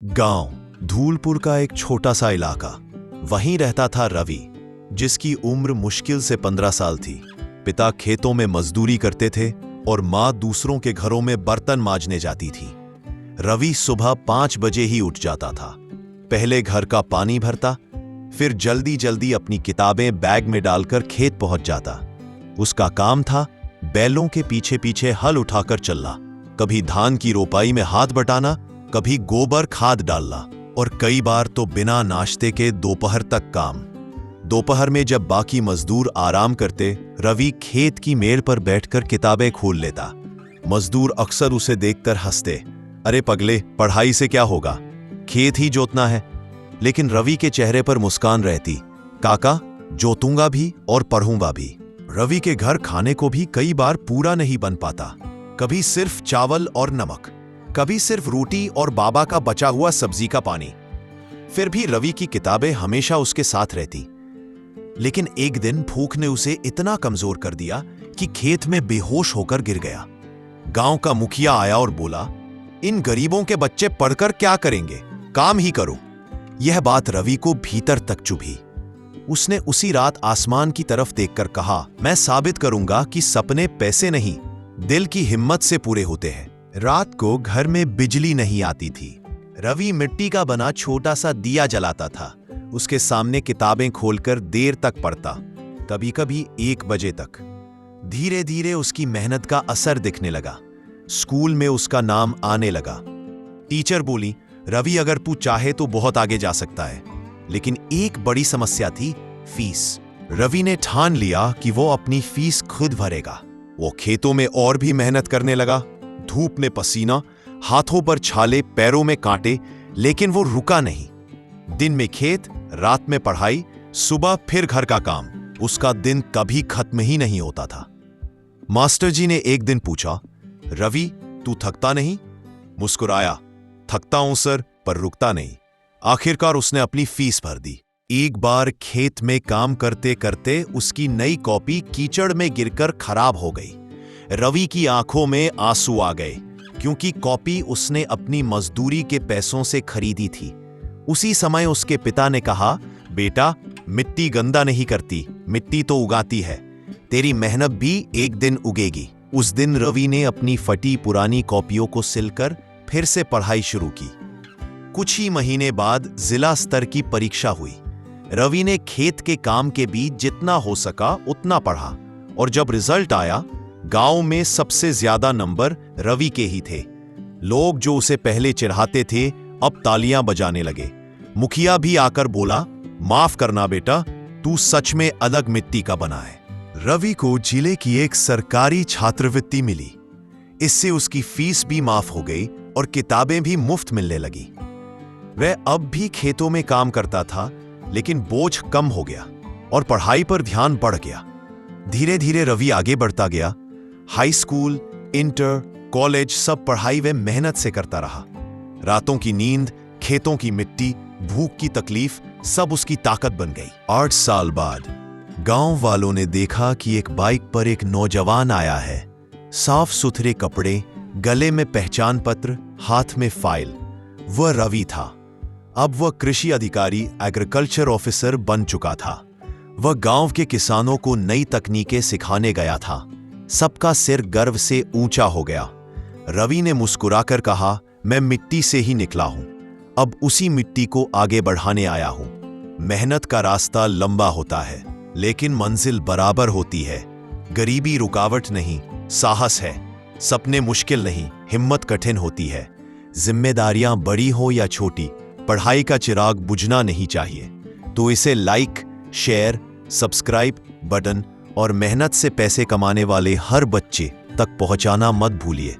गांव धूलपुर का एक छोटा सा इलाका। वहीं रहता था रवि, जिसकी उम्र मुश्किल से 15 साल थी। पिता खेतों में मजदूरी करते थे और मां दूसरों के घरों में बर्तन मांजने जाती थी। रवि सुबह 5 बजे ही उठ जाता था। पहले घर का पानी भरता, फिर जल्दी जल्दी अपनी किताबें बैग में डालकर खेत पहुंच जाता। उसका काम था बैलों के पीछे पीछे हल उठाकर चलना, कभी धान की रोपाई में हाथ बटाना, कभी गोबर खाद डालना, और कई बार तो बिना नाश्ते के दोपहर तक काम। दोपहर में जब बाकी मजदूर आराम करते, रवि खेत की मेड़ पर बैठकर किताबें खोल लेता। मजदूर अक्सर उसे देखकर हंसते, अरे पगले, पढ़ाई से क्या होगा, खेत ही जोतना है। लेकिन रवि के चेहरे पर मुस्कान रहती, काका, जोतूंगा भी और पढ़ूंगा भी। रवि के घर खाने को भी कई बार पूरा नहीं बन पाता। कभी सिर्फ चावल और नमक, कभी सिर्फ रोटी और बाबा का बचा हुआ सब्जी का पानी। फिर भी रवि की किताबें हमेशा उसके साथ रहती। लेकिन एक दिन भूख ने उसे इतना कमजोर कर दिया कि खेत में बेहोश होकर गिर गया। गांव का मुखिया आया और बोला, इन गरीबों के बच्चे पढ़कर क्या करेंगे, काम ही करो। यह बात रवि को भीतर तक चुभी। उसने उसी रात आसमान की तरफ देखकर कहा, मैं साबित करूंगा कि सपने पैसे नहीं, दिल की हिम्मत से पूरे होते हैं। रात को घर में बिजली नहीं आती थी। रवि मिट्टी का बना छोटा सा दिया जलाता था। उसके सामने किताबें खोलकर देर तक पढ़ता, कभी कभी 1 बजे तक। धीरे धीरे उसकी मेहनत का असर दिखने लगा। स्कूल में उसका नाम आने लगा। टीचर बोली, रवि, अगर तू चाहे तो बहुत आगे जा सकता है। लेकिन एक बड़ी समस्या थी, फीस। रवि ने ठान लिया कि वो अपनी फीस खुद भरेगा। वो खेतों में और भी मेहनत करने लगा। धूप में पसीना, हाथों पर छाले, पैरों में कांटे, लेकिन वो रुका नहीं। दिन में खेत, रात में पढ़ाई, सुबह फिर घर का काम। उसका दिन कभी खत्म ही नहीं होता था। मास्टर जी ने एक दिन पूछा, रवि, तू थकता नहीं? मुस्कुराया, थकता हूं सर, पर रुकता नहीं। आखिरकार उसने अपनी फीस भर दी। एक बार खेत में काम करते करते उसकी नई कॉपी कीचड़ में गिरकर खराब हो गई। रवि की आंखों में आंसू आ गए, क्योंकि कॉपी उसने अपनी मजदूरी के पैसों से खरीदी थी। उसी समय उसके पिता ने कहा, बेटा, मिट्टी गंदा नहीं करती, मिट्टी तो उगाती है। तेरी मेहनत भी एक दिन उगेगी। उस दिन रवि ने अपनी फटी पुरानी कॉपियों को सिलकर फिर से पढ़ाई शुरू की। कुछ ही महीने बाद जिला स्तर की परीक्षा हुई। रवि ने खेत के काम के बीच जितना हो सका उतना पढ़ा, और जब रिजल्ट आया, गांव में सबसे ज्यादा नंबर रवि के ही थे। लोग जो उसे पहले चिढ़ाते थे, अब तालियां बजाने लगे। मुखिया भी आकर बोला, माफ करना बेटा, तू सच में अलग मिट्टी का बना है। रवि को जिले की एक सरकारी छात्रवृत्ति मिली। इससे उसकी फीस भी माफ हो गई और किताबें भी मुफ्त मिलने लगी। वह अब भी खेतों में काम करता था, लेकिन बोझ कम हो गया और पढ़ाई पर ध्यान बढ़ गया। धीरे धीरे रवि आगे बढ़ता गया। हाई स्कूल, इंटर, कॉलेज, सब पढ़ाई वह मेहनत से करता रहा। रातों की नींद, खेतों की मिट्टी, भूख की तकलीफ, सब उसकी ताकत बन गई। 8 साल बाद गांव वालों ने देखा कि एक बाइक पर एक नौजवान आया है। साफ सुथरे कपड़े, गले में पहचान पत्र, हाथ में फाइल। वह रवि था। अब वह कृषि अधिकारी, एग्रीकल्चर ऑफिसर बन चुका था। वह गांव के किसानों को नई तकनीकें सिखाने गया था। सबका सिर गर्व से ऊंचा हो गया। रवि ने मुस्कुराकर कहा, मैं मिट्टी से ही निकला हूं, अब उसी मिट्टी को आगे बढ़ाने आया हूं। मेहनत का रास्ता लंबा होता है, लेकिन मंजिल बराबर होती है। गरीबी रुकावट नहीं, साहस है। सपने मुश्किल नहीं, हिम्मत कठिन होती है। जिम्मेदारियां बड़ी हो या छोटी, पढ़ाई का चिराग बुझना नहीं चाहिए। तो इसे लाइक, शेयर, सब्सक्राइब बटन और मेहनत से पैसे कमाने वाले हर बच्चे तक पहुंचाना मत भूलिए।